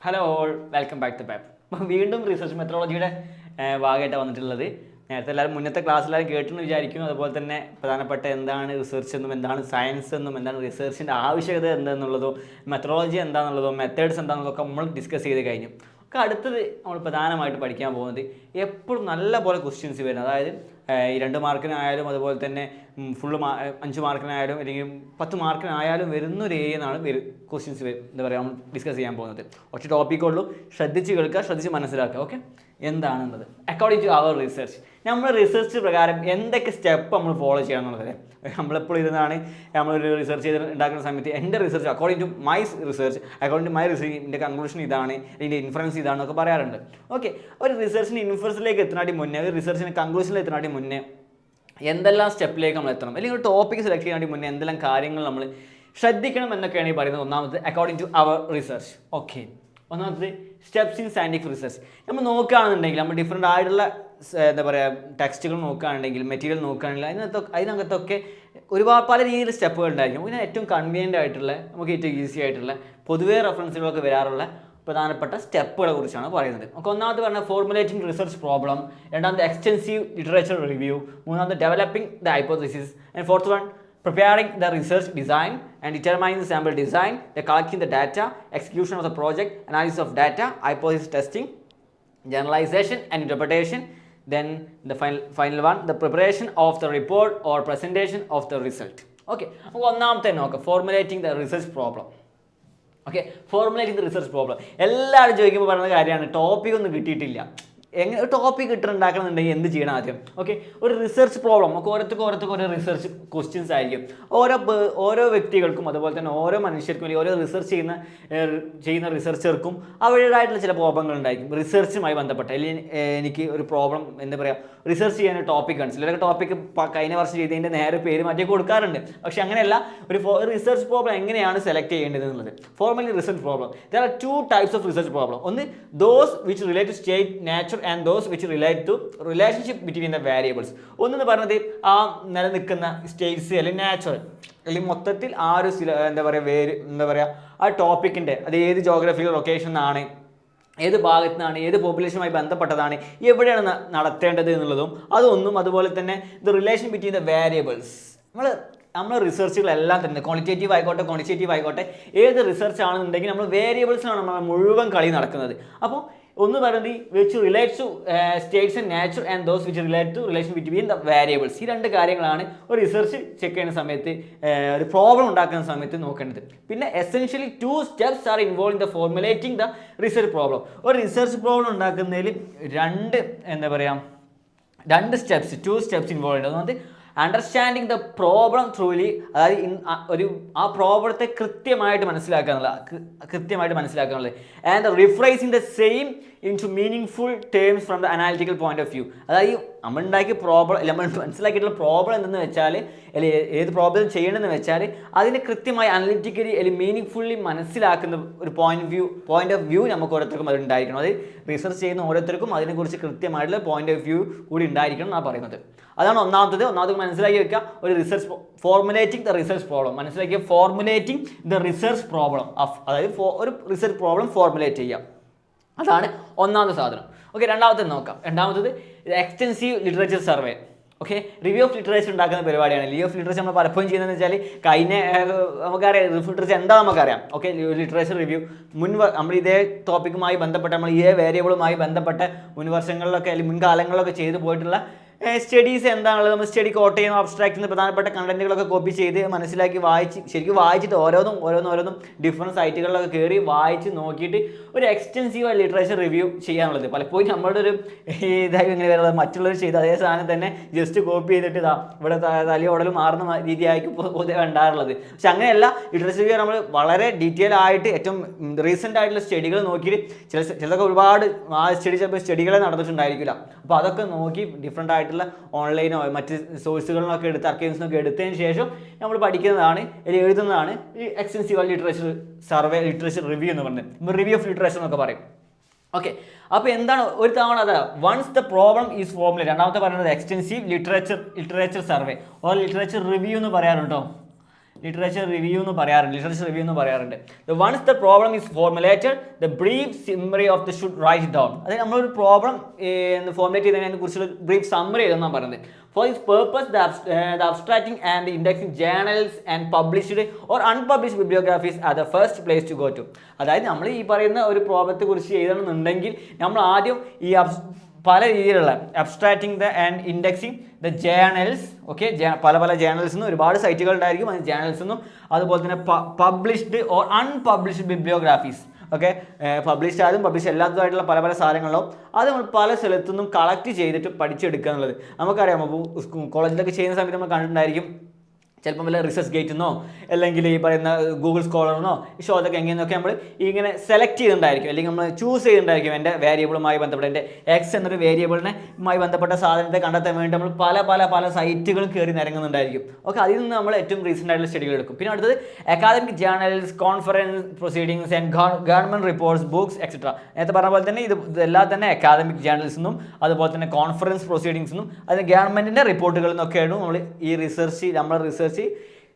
Hello all, welcome back to പാപ്പ്. അപ്പോൾ വീണ്ടും റിസർച്ച് മെത്തഡോളജിയുടെ ഭാഗമായിട്ടാണ് വന്നിട്ടുള്ളത്. നേരത്തെ എല്ലാവരും മുന്നത്തെ ക്ലാസ്സിലെല്ലാവരും കേട്ടെന്ന് വിചാരിക്കുന്നു. അതുപോലെ തന്നെ പ്രധാനപ്പെട്ട എന്താണ് റിസർച്ച് എന്നും എന്താണ് സയൻസ് എന്നും എന്താണ് റിസർച്ചിൻ്റെ ആവശ്യകത എന്താണെന്നുള്ളതോ മെത്തഡോളജി എന്താണെന്നുള്ളതോ മെത്തേഡ്സ് എന്താണെന്നുള്ളതൊക്കെ നമ്മൾ ഡിസ്കസ് ചെയ്ത് കഴിഞ്ഞു. ഒക്കെ അടുത്തത് നമ്മൾ പ്രധാനമായിട്ട് പഠിക്കാൻ പോകുന്നത് എപ്പോഴും നല്ല പോലെ ക്വസ്റ്റ്യൻസ് വരുന്നത്, അതായത് ഈ 2 മാർക്കിനായാലും അതുപോലെ തന്നെ ഫുള്ള് 5 മാർക്കിനായാലും അല്ലെങ്കിൽ 10 മാർക്കിനായാലും വരുന്ന ഒരു ഏരിയ എന്നാണ് ക്വസ്റ്റ്യൻസ് എന്താ പറയുക നമ്മൾ ഡിസ്കസ് ചെയ്യാൻ പോകുന്നത്. ഒറ്റ ടോപ്പിക്കുള്ളൂ, ശ്രദ്ധിച്ച് കേൾക്കുക, ശ്രദ്ധിച്ച് മനസ്സിലാക്കുക. ഓക്കെ, എന്താണെന്നത് അക്കോർഡിംഗ് ടു അവർ റിസർച്ച്, നമ്മൾ റിസർച്ച് പ്രകാരം എന്തൊക്കെ സ്റ്റെപ്പ് നമ്മൾ ഫോളോ ചെയ്യണം എന്നുള്ളത്. നമ്മളെപ്പോഴും ഇരുന്നാണ് നമ്മളൊരു റിസർച്ച് ചെയ്ത് ഉണ്ടാക്കുന്ന സമയത്ത് എൻ്റെ research according to my research, according to my research എൻ്റെ കൺക്ലൂഷൻ ഇതാണ്, ഇതിൻ്റെ ഇൻഫറൻസ് ഇതാണെന്നൊക്കെ പറയാറുണ്ട്. ഓക്കെ, ഒരു റിസർച്ചിന് ഇൻഫറൻസിലേക്ക് എത്തുന്നതിന് മുന്നേ, ഒരു റിസർച്ചിന് കൺക്ലൂഷനിൽ എത്തുന്നതിന് മുന്നേ എന്തെല്ലാം സ്റ്റെപ്പിലേക്ക് നമ്മൾ എത്തണം, അല്ലെങ്കിൽ ഒരു ടോപ്പിക്ക് സെലക്ട് ചെയ്യാൻ മുന്നേ എന്തെല്ലാം കാര്യങ്ങൾ നമ്മൾ ശ്രദ്ധിക്കണം എന്നൊക്കെയാണ് ഈ പറയുന്നത്. ഒന്നാമത് according to our research. Okay, ഒന്നാമത് സ്റ്റെപ്സ് ഇൻ സയൻറ്റിഫിക് റിസർച്ച്. നമ്മൾ നോക്കുകയാണെന്നുണ്ടെങ്കിൽ നമ്മൾ ഡിഫറെൻ്റ് ആയിട്ടുള്ള എന്താ പറയുക ടെക്സ്റ്റുകൾ നോക്കുകയാണെങ്കിൽ, മെറ്റീരിയൽ നോക്കുകയാണെങ്കിൽ അതിനകത്തൊക്കെ ഒരുപാട് പല രീതിയിൽ സ്റ്റെപ്പുകൾ ഉണ്ടായിരിക്കും. ഇതിന് ഏറ്റവും കൺവീനിയൻ്റ് ആയിട്ടുള്ള, നമുക്ക് ഏറ്റവും ഈസി ആയിട്ടുള്ള പൊതുവേ റെഫറൻസുകളൊക്കെ വരാറുള്ള പ്രധാനപ്പെട്ട സ്റ്റെപ്പുകളെ കുറിച്ചാണ് പറയുന്നത്. നമുക്ക് ഒന്നാമത് പറഞ്ഞാൽ ഫോർമുലേറ്റിംഗ് റിസർച്ച് പ്രോബ്ലം, രണ്ടാമത് എക്സ്റ്റെൻസീവ് ലിറ്ററേച്ചർ റിവ്യൂ, മൂന്നാമത് developing the hypothesis, and fourth one preparing the research design and determining the sample design, the collecting the data, execution of the project, analysis of data, hypothesis testing, generalization and interpretation, then the final one, the preparation of the report or presentation of the result. Okay, നമുക്ക് ഒന്നാമത്തെ നോക്കാം, formulating the research problem. Okay, formulating the research problem എല്ലാവരും ചോദിക്കുമ്പോൾ പറയുന്ന കാര്യമാണ്, topic ഒന്നും കിട്ടിയിട്ടില്ല, എങ്ങനെ ഒരു ടോപ്പിക് ഉണ്ടാക്കണമെന്നുണ്ടെങ്കിൽ എന്ത് ചെയ്യണം ആദ്യം. ഓക്കെ, ഒരു റിസർച്ച് പ്രോബ്ലം, നമുക്ക് ഓരോരുത്തർക്കും ഓരോ റിസർച്ച് ക്വസ്റ്റ്യൻസ് ആയിരിക്കും. ഓരോ വ്യക്തികൾക്കും അതുപോലെ തന്നെ ഓരോ മനുഷ്യർക്കും അല്ലെങ്കിൽ ഓരോ റിസർച്ച് ചെയ്യുന്ന റിസർച്ചർക്കും അവരുടേതായിട്ടുള്ള ചില പ്രോബ്ലങ്ങൾ ഉണ്ടായിരിക്കും റിസർച്ചുമായി ബന്ധപ്പെട്ട. അല്ലെങ്കിൽ എനിക്ക് ഒരു പ്രോബ്ലം എന്താ പറയുക, റിസർച്ച് ചെയ്യാൻ ഒരു ടോപ്പിക്കാണ്. ചിലരൊക്കെ ടോപ്പിക്ക് കഴിഞ്ഞ വർഷം ചെയ്തതിൻ്റെ നേരെ പേര് മാറ്റി കൊടുക്കാറുണ്ട്. പക്ഷെ അങ്ങനെയല്ല, ഒരു റിസർച്ച് പ്രോബ്ലം എങ്ങനെയാണ് സെലക്ട് ചെയ്യേണ്ടത് എന്നുള്ളത്. Formally research problem, there are 2 types of research problem. ഒന്ന് those which relate to state, nature and those which relate to relationship between the variables. ഒന്നെന്ന് പറഞ്ഞത് ആ നിലനിൽക്കുന്ന സ്റ്റേറ്റ്സ് അല്ലെങ്കിൽ നാച്ചുറൽ അല്ലെങ്കിൽ മൊത്തത്തിൽ ആ ഒരു എന്താ പറയുക ആ ടോപ്പിക്കിൻ്റെ, അത് ഏത് ജോഗ്രഫിക്കൽ ലൊക്കേഷൻ ആണ്, ഏത് ഭാഗത്തു നിന്നാണ്, ഏത് പോപ്പുലേഷനുമായി ബന്ധപ്പെട്ടതാണ്, എവിടെയാണ് നടത്തേണ്ടത് എന്നുള്ളതും അതൊന്നും. അതുപോലെ തന്നെ the relation between the variables. നമ്മൾ റിസർച്ചുകളെല്ലാം തന്നെ ക്വാളിറ്റേറ്റീവ് ആയിക്കോട്ടെ ക്വാണ്ടിറ്റേറ്റീവ് ആയിക്കോട്ടെ, ഏത് റിസർച്ച് ആണെന്നുണ്ടെങ്കിൽ നമ്മൾ വേരിയബിൾസിലാണ് നമ്മൾ മുഴുവൻ കളി നടക്കുന്നത്. അപ്പോൾ ഒന്ന് പറയുന്നത് which relates to states and nature and those which relate to relation between the variables. ഈ 2 കാര്യങ്ങളാണ് ഒരു റിസർച്ച് ചെക്ക് ചെയ്യുന്ന സമയത്ത്, ഒരു പ്രോബ്ലം ഉണ്ടാക്കുന്ന സമയത്ത് നോക്കേണ്ടത്. പിന്നെ essentially 2 steps are involve in the formulating the research problem. ഒരു റിസർച്ച് പ്രോബ്ലം ഉണ്ടാക്കുന്നതിൽ 2 സ്റ്റെപ്സ് 2 സ്റ്റെപ്സ് ഇൻവോൾവ് ഉണ്ട്. അതായത് അണ്ടർസ്റ്റാൻഡിങ് ദ പ്രോബ്ലം ത്രൂലി, അതായത് ആ പ്രോബ്ലത്തെ കൃത്യമായിട്ട് മനസ്സിലാക്കുക എന്നുള്ളത്. And rephrasing the same into meaningful terms from the analytical point of view. അതായത് നമ്മൾ ഉണ്ടാക്കിയ പ്രോബ്ലം, നമ്മൾ മനസ്സിലാക്കിയിട്ടുള്ള പ്രോബ്ലം എന്തെന്ന് വെച്ചാൽ, അല്ലെങ്കിൽ ഏത് പ്രോബ്ലം ചെയ്യണമെന്ന് വെച്ചാൽ അതിനെ കൃത്യമായി അനലിറ്റിക്കലി അല്ലെങ്കിൽ മീനിങ് ഫുള്ളി മനസ്സിലാക്കുന്ന ഒരു പോയിന്റ് ഓഫ് വ്യൂ നമുക്ക് ഓരോരുത്തർക്കും അത് ഉണ്ടായിരിക്കണം. അത് റിസർച്ച് ചെയ്യുന്ന ഓരോരുത്തർക്കും അതിനെക്കുറിച്ച് കൃത്യമായിട്ടുള്ള പോയിന്റ് ഓഫ് വ്യൂ കൂടി ഉണ്ടായിരിക്കണം എന്നാണ് പറയുന്നത്. അതാണ് ഒന്നാമത് മനസ്സിലാക്കി വെക്കുക, ഒരു research formulating the research problem. മനസ്സിലാക്കിയ ഫോർമുലേറ്റിംഗ് ദ റിസർച്ച് പ്രോബ്ലം, അതായത് ഒരു റിസർച്ച് പ്രോബ്ലം ഫോർമുലേറ്റ് ചെയ്യുക, അതാണ് ഒന്നാമത്തെ സാധനം. ഓക്കെ, രണ്ടാമത്തത് extensive literature survey. Okay, review of literature ഉണ്ടാക്കുന്ന പരിപാടിയാണ്. റിവ്യൂ ഓഫ് ലിറ്ററേച്ചർ നമ്മൾ പലപ്പോഴും ചെയ്യുന്നതെന്ന് വെച്ചാൽ നമുക്കറിയാം ലിറ്ററേച്ചർ എന്താ നമുക്കറിയാം. ഓക്കെ, ലിറ്ററേച്ചർ റിവ്യൂ നമ്മൾ ഇതേ ടോപ്പിക്കുമായി ബന്ധപ്പെട്ട, നമ്മൾ ഇതേ വേരിയബിളുമായി ബന്ധപ്പെട്ട മുൻ വർഷങ്ങളിലൊക്കെ അല്ലെങ്കിൽ മുൻകാലങ്ങളിലൊക്കെ ചെയ്തു പോയിട്ടുള്ള സ്റ്റഡീസ് എന്താണുള്ളത്, നമ്മൾ സ്റ്റഡി കോട്ട് ചെയ്യുന്ന അബ്സ്ട്രാക്റ്റിൽ പ്രധാനപ്പെട്ട കണ്ടന്റുകളൊക്കെ കോപ്പി ചെയ്ത് മനസ്സിലാക്കി ശരിക്കും വായിച്ചിട്ട് ഓരോന്നും ഡിഫറെൻറ്റ് സൈറ്റുകളിലൊക്കെ കയറി വായിച്ച് നോക്കിയിട്ട് ഒരു എക്സ്റ്റെൻസീവ് ലിറ്ററേച്ചർ റിവ്യൂ ചെയ്യാനുള്ളത്. പലപ്പോഴും നമ്മളുടെ ഒരു ഇതായി ഇങ്ങനെ വരുന്നത് മറ്റുള്ളവർ ചെയ്ത് അതേ സാധനം തന്നെ ജസ്റ്റ് കോപ്പി ചെയ്തിട്ട് ഇവിടെ തലയോടൽ മാറുന്ന രീതിയായിരിക്കും പൊതുവെ ഉണ്ടാറുള്ളത്. പക്ഷെ അങ്ങനെയല്ല, ലിറ്ററേച്ചർ റിവ്യൂ നമ്മൾ വളരെ ഡീറ്റെയിൽ ആയിട്ട് ഏറ്റവും റീസെൻ്റ് ആയിട്ടുള്ള സ്റ്റഡികൾ നോക്കിയിട്ട് ചിലതൊക്കെ ഒരുപാട് ആ സ്റ്റഡികളെ നടന്നിട്ടുണ്ടായിരിക്കില്ല. അപ്പോൾ അതൊക്കെ നോക്കി ഡിഫറെൻ്റ് ആയിട്ടുള്ള ഓൺലൈനോ മറ്റ് സോഴ്സുകളിലൊക്കെ എടുത്ത് അർക്കൈവ്സിനൊക്കെ എടുത്തതിന് ശേഷം നമ്മൾ പഠിക്കുന്നതാണ്, അല്ലെങ്കിൽ എഴുതുന്നതാണ് ഈ extensive literature survey, literature review എന്ന് പറഞ്ഞത്, റിവ്യൂ ഓഫ് ലിറ്ററേച്ചർ എന്നൊക്കെ പറയും. ഓക്കെ, അപ്പോൾ എന്താണ് ഒരു തവണ അത് once the problem is formulate. രണ്ടാമത്തെ പറയുന്നത് extensive literature survey or literature review എന്ന് പറയാറുണ്ടോ. ലിറ്ററേച്ചർ റിവ്യൂ എന്ന് പറയാറുണ്ട്. Once the problem is formulated the brief summary of the should write down. അതായത് നമ്മളൊരു പ്രോബ്ലം ഫോർമുലേറ്റ് ചെയ്തതിനെ കുറിച്ചുള്ള ബ്രീഫ് സമ്മറി എഴുതുന്നാണ് പറയുന്നത്. For this purpose, the abstracting and indexing journals and published or unpublished bibliographies are the first place to go to. അതായത് നമ്മൾ ഈ പറയുന്ന ഒരു പ്രോബ്ലത്തെ കുറിച്ച് എഴുതണമെന്നുണ്ടെങ്കിൽ നമ്മൾ ആദ്യം ഈ പല രീതിയിലുള്ള അബ്സ്ട്രാക്റ്റിംഗ് the and indexing the journals, okay, പല ജേണൽസിൽ നിന്നും ഒരുപാട് സൈറ്റുകൾ ഉണ്ടായിരിക്കും, അത് ജേണൽസിൽ നിന്നും അതുപോലെ തന്നെ published or unpublished bibliographies, okay, publish ആയതും പബ്ലിഷ് അല്ലാത്തതായിട്ടുള്ള പല സ്ഥലങ്ങളും അത് നമ്മൾ പല സ്ഥലത്തു നിന്നും കളക്ട് ചെയ്തിട്ട് പഠിച്ചെടുക്കുക എന്നുള്ളത് നമുക്കറിയാം. അപ്പോൾ കോളേജിലൊക്കെ ചെയ്യുന്ന സമയത്ത് നമ്മൾ കണ്ടിട്ടുണ്ടായിരിക്കും, ചിലപ്പം വല്ല റിസർച്ച് ഗേറ്റിന്നോ അല്ലെങ്കിൽ ഈ പറയുന്ന ഗൂഗിൾ സ്കോളറിനോ ഷോതൊക്കെ എങ്ങനെയൊക്കെ നമ്മൾ ഇങ്ങനെ സെലക്ട് ചെയ്തിട്ടുണ്ടായിരിക്കും, അല്ലെങ്കിൽ നമ്മൾ ചൂസ് ചെയ്തിട്ടുണ്ടായിരിക്കും. എൻ്റെ വേരിയബിളുമായി ബന്ധപ്പെട്ട എൻ്റെ എക്സ് എന്നൊരു വേരിയബിളിനുമായി ബന്ധപ്പെട്ട സാധനത്തെ കണ്ടെത്താൻ വേണ്ടി നമ്മൾ പല സൈറ്റുകളും കയറി നിരങ്ങുന്നുണ്ടായിരിക്കും. ഓക്കെ, അതിൽ നിന്ന് നമ്മൾ ഏറ്റവും റീസെൻ്റ് ആയിട്ടുള്ള സ്റ്റഡികൾ എടുക്കും. പിന്നെ അടുത്തത് academic journals, conference proceedings and government reports, books etcetera. നേരത്തെ പറഞ്ഞ പോലെ തന്നെ ഇതെല്ലാം തന്നെ അക്കാദമിക് ജേർണൽസ് നിന്നും അതുപോലെ തന്നെ കോൺഫറൻസ് പ്രൊസീഡിങ്സ് നിന്നും അതിന് ഗവൺമെൻറ്റിൻ്റെ റിപ്പോർട്ടുകളിൽ നിന്നൊക്കെയാണ് നമ്മൾ ഈ റിസർച്ച്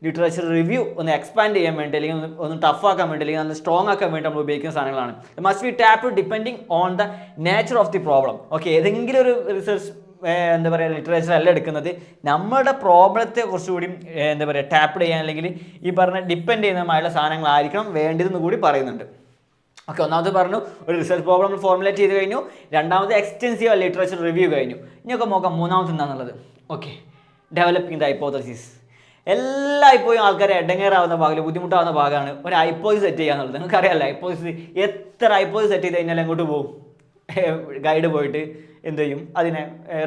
ലിറ്ററേച്ചർ റിവ്യൂ ഒന്ന് എക്സ്പാൻഡ് ചെയ്യാൻ വേണ്ടി, അല്ലെങ്കിൽ ഒന്ന് ടഫ് ആക്കാൻ വേണ്ടി, അല്ലെങ്കിൽ നല്ല സ്ട്രോങ് ആക്കാൻ വേണ്ടി നമ്മൾ ഉപയോഗിക്കുന്ന സാധനങ്ങളാണ്. Must be tap depending on the nature of the problem. Okay, ഏതെങ്കിലും ഒരു റിസർച്ച് എന്താ പറയുക ലിറ്ററേച്ചർ അല്ല എടുക്കുന്നത്, നമ്മുടെ പ്രോബ്ലത്തെ കുറച്ചുകൂടി എന്താ പറയുക ടാപ്പ് ചെയ്യാൻ, അല്ലെങ്കിൽ ഈ പറഞ്ഞ ഡിപ്പെൻഡ് ചെയ്യുന്നതുമായുള്ള സാധനങ്ങളായിരിക്കണം വേണ്ടതെന്ന് കൂടി പറയുന്നുണ്ട്. ഓക്കെ, ഒന്നാമത് പറഞ്ഞു ഒരു റിസർച്ച് പ്രോബ്ലം ഫോർമുലേറ്റ് ചെയ്ത് കഴിഞ്ഞു, രണ്ടാമത് എക്സ്റ്റെൻസീവ് ലിറ്ററേച്ചർ റിവ്യൂ കഴിഞ്ഞു. ഇനിയൊക്കെ നോക്കാം മൂന്നാമത് എന്താണെന്നുള്ളത്. Okay, developing the hypothesis. എല്ലായ്പ്പോഴും ആൾക്കാർ എടങ്ങേറാവുന്ന ഭാഗം, ബുദ്ധിമുട്ടാവുന്ന ഭാഗമാണ് ഒരു ഹൈപ്പോസിസ് സെറ്റ് ചെയ്യുക എന്നുള്ളത്. നിങ്ങൾക്കറിയാമല്ലോ, ഹൈപ്പോസിസ് എത്ര ഹൈപ്പോസിസ് സെറ്റ് ചെയ്ത് കഴിഞ്ഞാൽ എങ്ങോട്ട് പോകും? ഗൈഡ് പോയിട്ട് എന്ത് ചെയ്യും? അതിനെ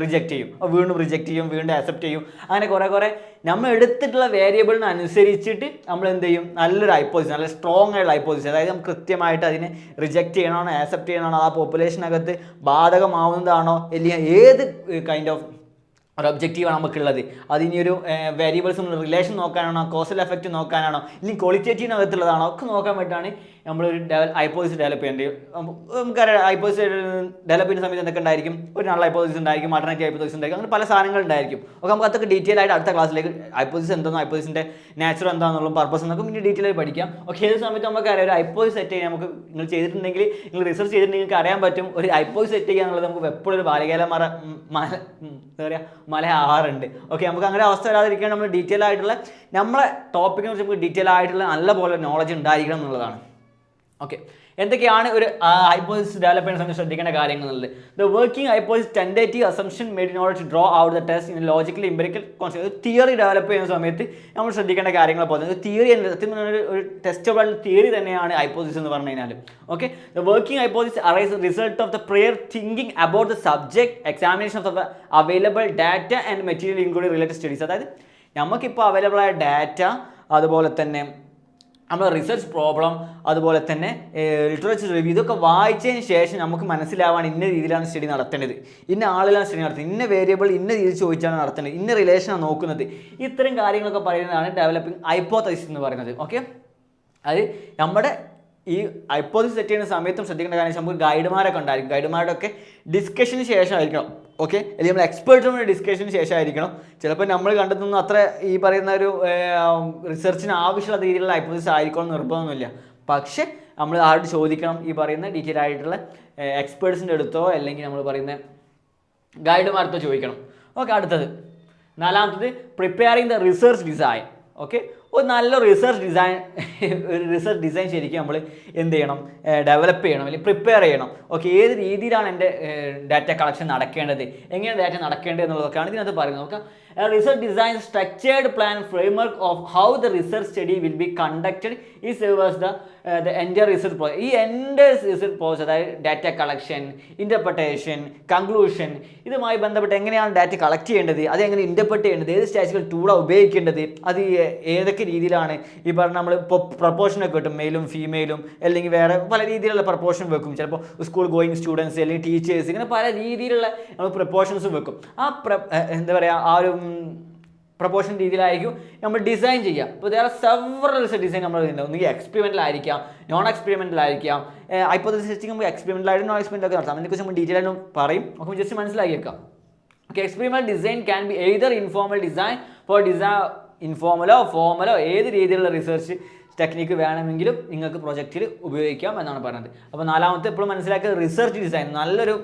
റിജക്റ്റ് ചെയ്യും, വീണ്ടും റിജക്റ്റ് ചെയ്യും, വീണ്ടും അക്സെപ്റ്റ് ചെയ്യും. അങ്ങനെ കുറേ നമ്മൾ എടുത്തിട്ടുള്ള വേരിയബിളിന് അനുസരിച്ചിട്ട് നമ്മൾ എന്ത് ചെയ്യും? നല്ലൊരു ഹൈപ്പോസിസ്, നല്ല സ്ട്രോങ് ആയിട്ടുള്ള ഹൈപ്പോസിസ്, അതായത് നമുക്ക് കൃത്യമായിട്ട് അതിനെ റിജക്റ്റ് ചെയ്യണമാണോ ആക്സെപ്റ്റ് ചെയ്യണമാണോ, ആ പോപ്പുലേഷനകത്ത് ബാധകമാവുന്നതാണോ, അല്ലെങ്കിൽ ഏത് കൈൻഡ് ഓഫ് ഒരു ഒബ്ജക്റ്റീവാണ് നമുക്കുള്ളത്, അതിനൊരു വേരിയബിൾസ് നമ്മൾ റിലേഷൻ നോക്കാനാണോ, കോസൽ എഫക്റ്റ് നോക്കാനാണോ, ഇല്ലെങ്കിൽ ക്വാളിറ്റേറ്റീവിനകത്തുള്ളതാണോ ഒക്കെ നോക്കാൻ വേണ്ടിയിട്ടാണ് നമ്മളൊരു ഹൈപ്പോസിസ് ഡെവലപ്പ് ചെയ്യേണ്ടത്. നമുക്കറിയാം ഹൈപ്പോസിസ് ഡെവലപ്പ് ചെയ്യുന്ന സമയത്ത് എന്തൊക്കെ ഉണ്ടായിരിക്കും? ഒരു നല്ല ഹൈപ്പോസിസ് ഉണ്ടായിരിക്കും, ആൾട്ടർനേറ്റീവ് ഹൈപ്പോസിസ് ഉണ്ടായിരിക്കും, അങ്ങനെ പല സാധനങ്ങളുണ്ടായിരിക്കും. ഒക്കെ നമുക്ക് അതൊക്കെ ഡീറ്റെയിൽ ആയിട്ട് അടുത്ത ക്ലാസ്സിലേക്ക് ഹൈപ്പോസിസ് എന്താണെന്നോ ഹൈപ്പോസിസിൻ്റെ നാച്ചർ എന്താണെന്നുള്ള പർപ്പസ് എന്നൊക്കെ പിന്നെ ഡീറ്റെയിൽ ആയി പഠിക്കാം. ഓക്കെ, ഏത് സമയത്ത് നമുക്കറിയാം ഒരു ഹൈപ്പോസിസ് സെറ്റ് ചെയ്യാൻ നമുക്ക് നിങ്ങൾ ചെയ്തിട്ടുണ്ടെങ്കിൽ, നിങ്ങൾ റിസർച്ച് ചെയ്തിട്ടുണ്ടെങ്കിൽ നിങ്ങൾക്ക് അറിയാൻ പറ്റും ഒരു ഹൈപ്പോസിസ് സെറ്റ് ചെയ്യുക എന്നുള്ളത് നമുക്ക് എപ്പോഴും ഒരു ബാലകാല എന്താ പറയുക മല ആറുണ്ട്. ഓക്കെ, നമുക്ക് അങ്ങനെ അവസ്ഥ വരാതിരിക്കാൻ നമ്മൾ ഡീറ്റെയിൽ ആയിട്ടുള്ള നമ്മളെ ടോപ്പിക്കിനെ കുറിച്ച് നമുക്ക് ഡീറ്റെയിൽ ആയിട്ടുള്ള നല്ല പോലെ നോളജ് ഉണ്ടായിരിക്കണം എന്നുള്ളതാണ്. ഓക്കെ, എന്തൊക്കെയാണ് ഒരു ഹൈപ്പോസിസ് ഡെവലപ്പ് ചെയ്യുന്ന സമയത്ത് ശ്രദ്ധിക്കേണ്ട കാര്യങ്ങൾ എന്നുള്ളത്? The working hypothesis tentative assumption made in order to draw out the test in logically empirical concept. Theory develop ചെയ്യുന്ന സമയത്ത് നമ്മൾ ശ്രദ്ധിക്കേണ്ട കാര്യങ്ങൾ പോലെ തിയറി സത്യം ഒരു ടെസ്റ്റബിൾ തിയറി തന്നെയാണ് ഹൈപ്പോസിസ് എന്ന് പറഞ്ഞു കഴിഞ്ഞാൽ. Okay, the working hypothesis arise result of the prior thinking about the subject, examination of the available data and material including related studies. അതായത് നമുക്കിപ്പോൾ അവൈലബിൾ ആയ ഡാറ്റ, അതുപോലെ തന്നെ നമ്മൾ റിസർച്ച് പ്രോബ്ലം, അതുപോലെ തന്നെ ലിറ്ററേച്ചർ റിവ്യൂ, ഇതൊക്കെ വായിച്ചതിന് ശേഷം നമുക്ക് മനസ്സിലാവാൻ ഇന്ന രീതിയിലാണ് സ്റ്റഡി നടത്തേണ്ടത്, ഇന്ന ആളിലാണ് സ്റ്റഡി നടത്തുന്നത്, ഇന്ന വേരിയബിൾ ഇന്ന രീതിയിൽ ചോദിച്ചാണ് നടത്തേണ്ടത്, ഇന്ന റിലേഷനാണ് നോക്കുന്നത്. ഇത്തരം കാര്യങ്ങളൊക്കെ പറയുന്നതാണ് ഡെവലപ്പിംഗ് ഹൈപ്പോത്തസിസ് എന്ന് പറയുന്നത്. ഓക്കെ, അത് നമ്മുടെ ഈ ഹൈപ്പോത്തസിസ് സെറ്റ് ചെയ്യുന്ന സമയത്തും ശ്രദ്ധിക്കേണ്ട കാര്യം നമുക്ക് ഗൈഡുമാരൊക്കെ ഉണ്ടായിരിക്കും. ഗൈഡുമാരുടെ ഒക്കെ ഡിസ്കഷന് ശേഷമായിരിക്കണം. ഓക്കെ, അല്ലെങ്കിൽ നമ്മൾ എക്സ്പേർട്ടുകളുടെ ഡിസ്കഷന് ശേഷമായിരിക്കണം. ചിലപ്പോൾ നമ്മൾ കണ്ടെത്തുന്ന അത്ര ഈ പറയുന്ന ഒരു റിസർച്ചിന് ആവശ്യമുള്ള രീതിയിലുള്ള ഹൈപ്പോത്തസിസ് ആയിരിക്കണം എന്ന് നിർബന്ധമൊന്നുമില്ല. പക്ഷേ നമ്മൾ ആരോട് ചോദിക്കണം? ഈ പറയുന്ന ഡീറ്റെയിൽ ആയിട്ടുള്ള എക്സ്പേർട്സിൻ്റെ അടുത്തോ അല്ലെങ്കിൽ നമ്മൾ പറയുന്ന ഗൈഡുമാരടുത്തോ ചോദിക്കണം. ഓക്കെ, അടുത്തത് നാലാമത്തത് preparing the research design. Okay, ഒരു നല്ല റിസർച്ച് ഡിസൈൻ ശരിക്കും നമ്മൾ എന്ത് ചെയ്യണം? ഡെവലപ്പ് ചെയ്യണം, അല്ലെങ്കിൽ പ്രിപ്പയർ ചെയ്യണം. ഓക്കെ, ഏത് രീതിയിലാണ് എൻ്റെ ഡാറ്റ കളക്ഷൻ നടക്കേണ്ടത്, എങ്ങനെയാണ് ഡാറ്റ നടക്കേണ്ടത് എന്നുള്ളതൊക്കെയാണ് ഇതിനകത്ത് പറയുന്നത്. നമുക്ക് research design structured plan framework of how the research study will be conducted ഈ serves the entire research process. ഈ എൻറ്റയർ റിസർച്ച് പ്രോസസ്, അതായത് ഡാറ്റ കളക്ഷൻ, ഇൻ്റർപ്രിട്ടേഷൻ, കൺക്ലൂഷൻ, ഇതുമായി ബന്ധപ്പെട്ട് എങ്ങനെയാണ് ഡാറ്റ കളക്ട് ചെയ്യേണ്ടത്, അത് എങ്ങനെ ഇൻ്റർപ്രിറ്റ് ചെയ്യേണ്ടത്, ഏത് സ്റ്റാറ്റിസ്റ്റിക്കൽ ടൂളാണ് ഉപയോഗിക്കേണ്ടത്, അത് ഏതൊക്കെ രീതിയിലാണ് ഈ പറഞ്ഞ നമ്മൾ ഇപ്പോൾ പ്രപ്പോർഷനൊക്കെ കിട്ടും, മെയിലും ഫീമെയിലും, അല്ലെങ്കിൽ വേറെ പല രീതിയിലുള്ള പ്രപ്പോർഷൻ വെക്കും. ചിലപ്പോൾ സ്കൂൾ ഗോയിങ് സ്റ്റുഡൻസ് അല്ലെങ്കിൽ ടീച്ചേഴ്സ്, ഇങ്ങനെ പല രീതിയിലുള്ള നമ്മൾ പ്രപ്പോർഷൻസും വെക്കും. ആ എന്താ പറയുക, ആ ഒരു പ്രപ്പോർഷൻ രീതിയിലായിരിക്കും നമ്മൾ ഡിസൈൻ ചെയ്യുക. ഇപ്പോൾ വേറെ സെവറൽ റിസർച്ച് ഡിസൈൻ നമ്മൾ ഒന്നുകിൽ എക്സ്പെരിമെൻ്റൽ ആയിരിക്കാം, നോൺ എക്സ്പെരിമെൻ്റൽ ആയിരിക്കാം. ഹൈപ്പോത്തസിസ് ടെസ്റ്റിംഗ് നമുക്ക് എക്സ്പെരിമെൻ്റലായിട്ടും നോൺ എക്സ്പെരിമെൻ്റൽ ഒക്കെ നടത്താം. അതിനെക്കുറിച്ച് നമ്മൾ ഡീറ്റെയിൽ ആയിട്ടും പറയും. നമുക്ക് ജസ്റ്റ് മനസ്സിലാക്കിയേക്കാം. Okay, experimental design can be either informal design for ഇൻഫോർമലോ ഫോർമലോ ഏത് രീതിയിലുള്ള റിസർച്ച് ടെക്നിക്ക് വേണമെങ്കിലും നിങ്ങൾക്ക് പ്രൊജക്റ്റിൽ ഉപയോഗിക്കാം എന്നാണ് പറയുന്നത്. അപ്പോൾ നാലാമത്തെ എപ്പോഴും മനസ്സിലാക്കുക, റിസർച്ച് ഡിസൈൻ നല്ലൊരു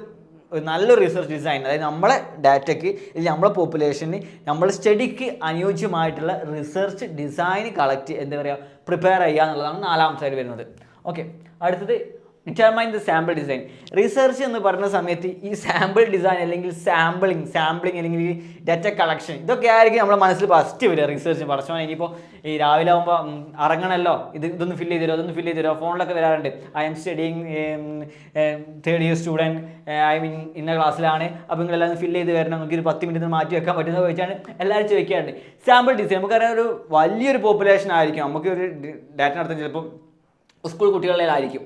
റിസർച്ച് ഡിസൈൻ, അതായത് നമ്മളെ ഡാറ്റയ്ക്ക് അല്ലെങ്കിൽ നമ്മളെ പോപ്പുലേഷന് നമ്മളെ സ്റ്റഡിക്ക് അനുയോജ്യമായിട്ടുള്ള റിസർച്ച് ഡിസൈൻ പ്രിപ്പയർ ചെയ്യുക എന്നുള്ളതാണ് നാലാമത്തേത് വരുന്നത്. ഓക്കെ, അടുത്തത് determine the sample design. Research എന്ന് പറയുന്ന സമയത്ത് ഈ സാമ്പിൾ ഡിസൈൻ അല്ലെങ്കിൽ സാമ്പിളിങ് അല്ലെങ്കിൽ ഈ ഡാറ്റ കളക്ഷൻ, ഇതൊക്കെ ആയിരിക്കും നമ്മുടെ മനസ്സിൽ ഫസ്റ്റ് വരിക. റിസർച്ച് പഠിച്ചോനെ ഇനിയിപ്പോൾ ഈ രാവിലെ ആകുമ്പോൾ ഇറങ്ങണമല്ലോ, ഇതൊന്ന് ഫില്ല് ചെയ്ത് തരുമോ, ഫോണിലൊക്കെ വരാറുണ്ട്. I M studying 3rd year student, I mean ഇന്ന ക്ലാസ്സിലാണ്, അപ്പോൾ നിങ്ങളെല്ലാം ഫില്ല് ചെയ്ത് വരണം, നമുക്ക് ഒരു 10 മിനിറ്റ് മാറ്റി വെക്കാൻ പറ്റുന്നത് ചോദിച്ചാണ് എല്ലാവരും ചോദിക്കാറുണ്ട്. സാമ്പിൾ ഡിസൈൻ നമുക്കറിയാം, ഒരു വലിയൊരു പോപ്പുലേഷൻ ആയിരിക്കും, നമുക്ക് ഒരു ഡാറ്റ നടത്താൻ ചിലപ്പോൾ സ്കൂൾ കുട്ടികളിലായിരിക്കും,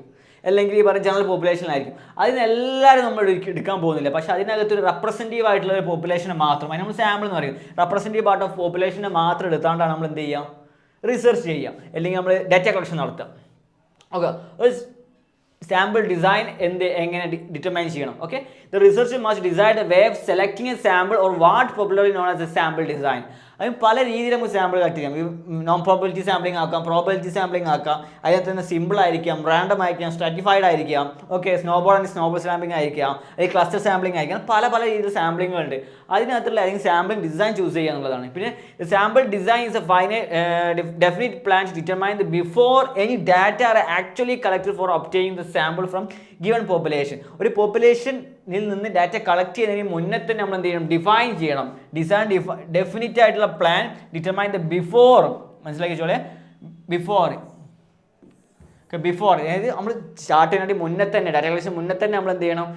അല്ലെങ്കിൽ ഈ പറയുന്ന ജനറൽ പോപ്പുലേഷനിലായിരിക്കും. അതിനെല്ലാവരും നമ്മൾ എടുക്കാൻ പോകുന്നില്ല. പക്ഷേ അതിനകത്ത് ഒരു റെപ്രസെൻറ്റീവ് ആയിട്ടുള്ള ഒരു പോപ്പുലേഷനെ മാത്രം, അതിന് നമ്മൾ സാമ്പിൾ എന്ന് പറയും, റെപ്രസെൻറ്റീവ് പാർട്ട് ഓഫ് പോപ്പുലേഷനെ മാത്രം എടുത്താണ്ടാണ് നമ്മൾ എന്ത് ചെയ്യാം, റിസർച്ച് ചെയ്യാം, അല്ലെങ്കിൽ നമ്മൾ ഡാറ്റ കളക്ഷൻ നടത്താം. ഓക്കെ, ഒരു സാമ്പിൾ ഡിസൈൻ എങ്ങനെ ഡിറ്റർമൈൻ ചെയ്യണം. Okay, the research must decide the way of selecting A sample or what popularly known as A sample design. അതിന് പല രീതിയിൽ നമുക്ക് സാമ്പിൾ കളക്ട് ചെയ്യാം. നോൺ പ്രോബിലിറ്റി സാമ്പിളിംഗ് ആക്കാം, പ്രോബിലിറ്റി സാമ്പിളിംഗ് ആക്കാം, അതിനകത്ത് തന്നെ സിമ്പിൾ ആയിരിക്കാം, റാൻഡം ആയിരിക്കാം, സ്ട്രാറ്റിഫൈഡ് ആയിരിക്കാം, okay, snowball and snowball sampling ആയിരിക്കാം, അല്ലെങ്കിൽ ക്ലസ്റ്റർ സാമ്പിളിംഗ് ആയിരിക്കാം. പല രീതിയിൽ സാമ്പിളിങ്ങുകളുണ്ട്. അതിനകത്തുള്ള അല്ലെങ്കിൽ സാമ്പിളിംഗ് ഡിസൈൻ ചൂസ് ചെയ്യുക എന്നുള്ളതാണ്. പിന്നെ sample design is a definite plan to determine the before any data are actually collected for obtaining the sample from given population. ഒരു പോപ്പുലേഷനിൽ നിന്ന് ഡാറ്റ കളക്ട് ചെയ്യുന്നതിന് മുന്നേ തന്നെ നമ്മൾ എന്ത് ചെയ്യണം, ഡിഫൈൻ ചെയ്യണം. ഡെഫിനിറ്റ് ആയിട്ടുള്ള പ്ലാൻ ഡിറ്റർമൈൻ ദ ബിഫോർ, മനസ്സിലാക്കിച്ചോളെ, ബിഫോർ അതായത് നമ്മൾ സ്റ്റാർട്ട് ചെയ്യാനായിട്ട് മുന്നേ തന്നെ, ഡാറ്റ കളക്ഷൻ മുന്നേ തന്നെ നമ്മൾ എന്ത് ചെയ്യണം,